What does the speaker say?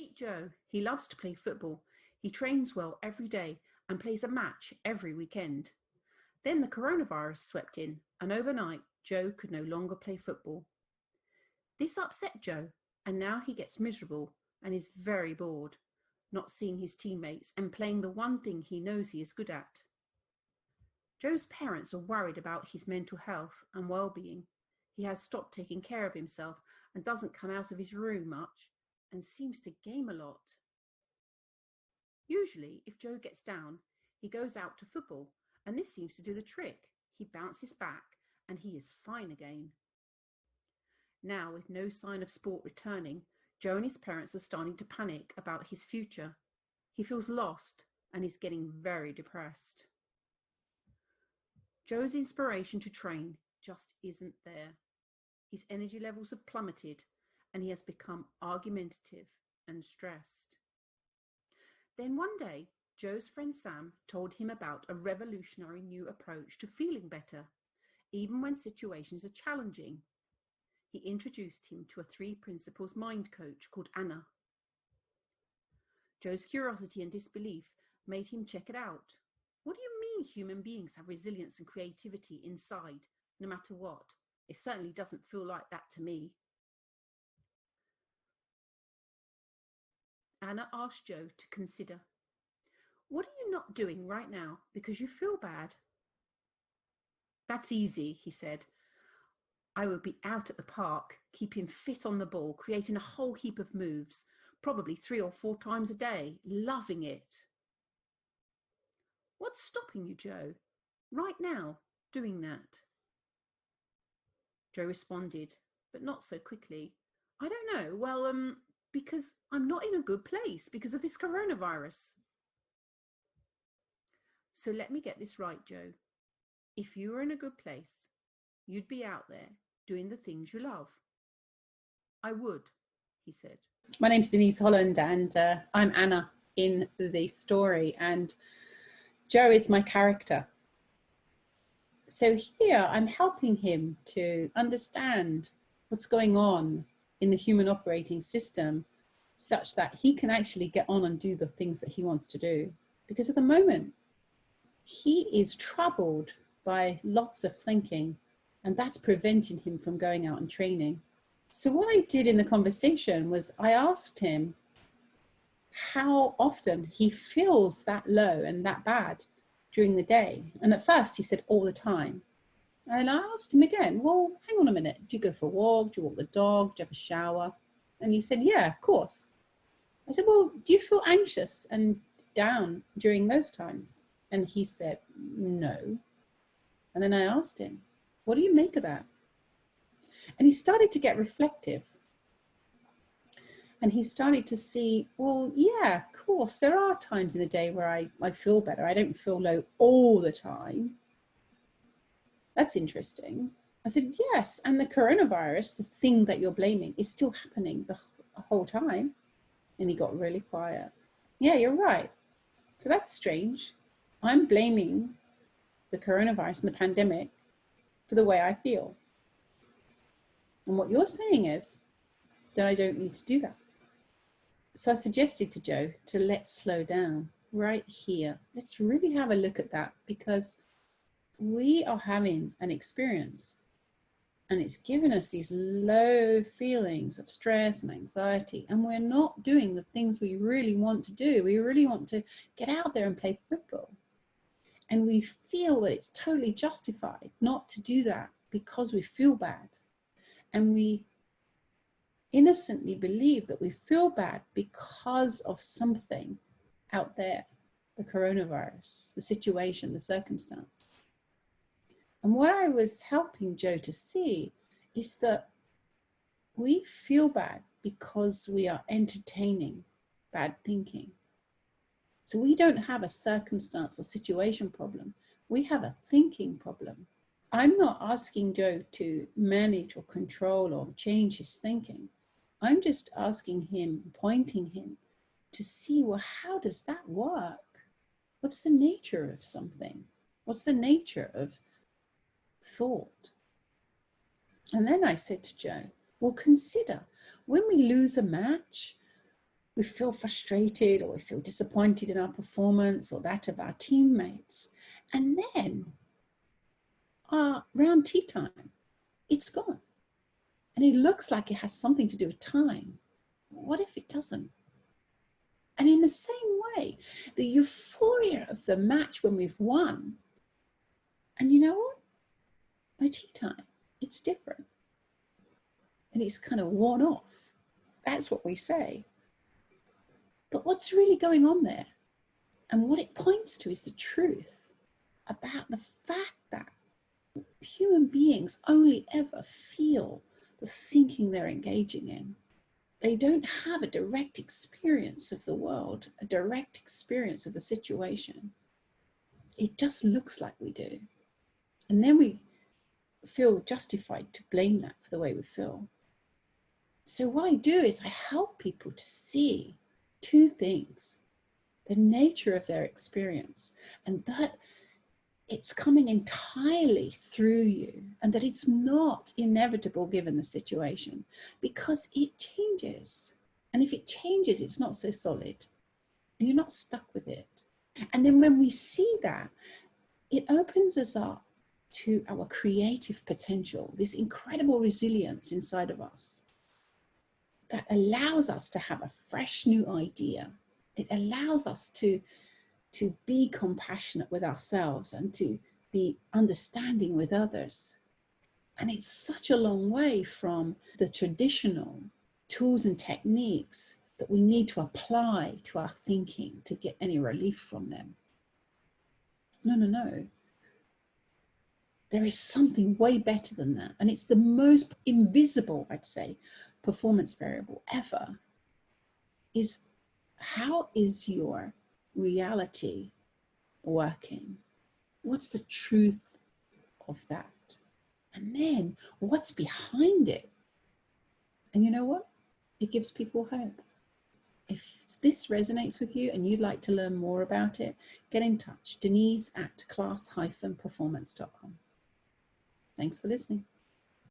Meet Joe. He loves to play football. He trains well every day and plays a match every weekend. Then the coronavirus swept in, and overnight, Joe could no longer play football. This upset Joe, and now he gets miserable and is very bored, not seeing his teammates and playing the one thing he knows he is good at. Joe's parents are worried about his mental health and well-being. He has stopped taking care of himself and doesn't come out of his room much and seems to game a lot. Usually, if Joe gets down, he goes out to football, and this seems to do the trick. He bounces back and he is fine again. Now, with no sign of sport returning, Joe and his parents are starting to panic about his future. He feels lost and is getting very depressed. Joe's inspiration to train just isn't there. His energy levels have plummeted and he has become argumentative and stressed. Then one day, Joe's friend Sam told him about a revolutionary new approach to feeling better, even when situations are challenging. He introduced him to a 3 principles mind coach called Anna. Joe's curiosity and disbelief made him check it out. What do you mean human beings have resilience and creativity inside, no matter what? It certainly doesn't feel like that to me. Anna asked Joe to consider, what are you not doing right now because you feel bad? That's easy, he said. I would be out at the park, keeping fit on the ball, creating a whole heap of moves, probably 3 or 4 times a day, loving it. What's stopping you, Joe, right now, doing that? Joe responded, but not so quickly. I don't know. Well, because I'm not in a good place because of this coronavirus. So let me get this right, Joe. If you were in a good place, you'd be out there doing the things you love. I would, he said. My name's Denise Holland and I'm Anna in the story, and Joe is my character. So here I'm helping him to understand what's going on in the human operating system such that he can actually get on and do the things that he wants to do. Because at the moment, he is troubled by lots of thinking, and that's preventing him from going out and training. So what I did in the conversation was I asked him how often he feels that low and that bad during the day. And at first he said all the time. And I asked him again, well, hang on a minute. Do you go for a walk? Do you walk the dog? Do you have a shower? And he said, yeah, of course. I said, well, do you feel anxious and down during those times? And he said, no. And then I asked him, what do you make of that? And he started to get reflective. And he started to see, well, yeah, of course, there are times in the day where I feel better. I don't feel low all the time. That's interesting. I said, yes, and the coronavirus, the thing that you're blaming, is still happening the whole time. And he got really quiet. Yeah, you're right. So that's strange. I'm blaming the coronavirus and the pandemic for the way I feel. And what you're saying is that I don't need to do that. So I suggested to Joe to let's slow down right here. Let's really have a look at that, because we are having an experience and it's given us these low feelings of stress and anxiety, and we're not doing the things we really want to do. We really want to get out there and play football. And we feel that it's totally justified not to do that because we feel bad. And we innocently believe that we feel bad because of something out there, the coronavirus, the situation, the circumstance. And what I was helping Joe to see is that we feel bad because we are entertaining bad thinking. So we don't have a circumstance or situation problem. We have a thinking problem. I'm not asking Joe to manage or control or change his thinking. I'm just asking him, pointing him to see, well, how does that work? What's the nature of something? What's the nature of thought? And then I said to Joe, well, consider when we lose a match, We feel frustrated or we feel disappointed in our performance or that of our teammates. And then around tea time, it's gone. And it looks like it has something to do with time. What if it doesn't? And in the same way, the euphoria of the match when we've won, and you know what? By tea time, it's different. And it's kind of worn off. That's what we say. But what's really going on there? And what it points to is the truth about the fact that human beings only ever feel the thinking they're engaging in. They don't have a direct experience of the world, a direct experience of the situation. It just looks like we do. And then we feel justified to blame that for the way we feel. So what I do is I help people to see two things: the nature of their experience, and that it's coming entirely through you, and that it's not inevitable given the situation, because it changes. And if it changes, it's not so solid, and you're not stuck with it. And then when we see that, it opens us up to our creative potential, this incredible resilience inside of us that allows us to have a fresh new idea. It allows us to be compassionate with ourselves and to be understanding with others. And it's such a long way from the traditional tools and techniques that we need to apply to our thinking to get any relief from them. No. There is something way better than that. And it's the most invisible, I'd say, performance variable ever, is how is your reality working? What's the truth of that? And then what's behind it? And you know what? It gives people hope. If this resonates with you and you'd like to learn more about it, get in touch. Denise at class-performance.com. Thanks for listening.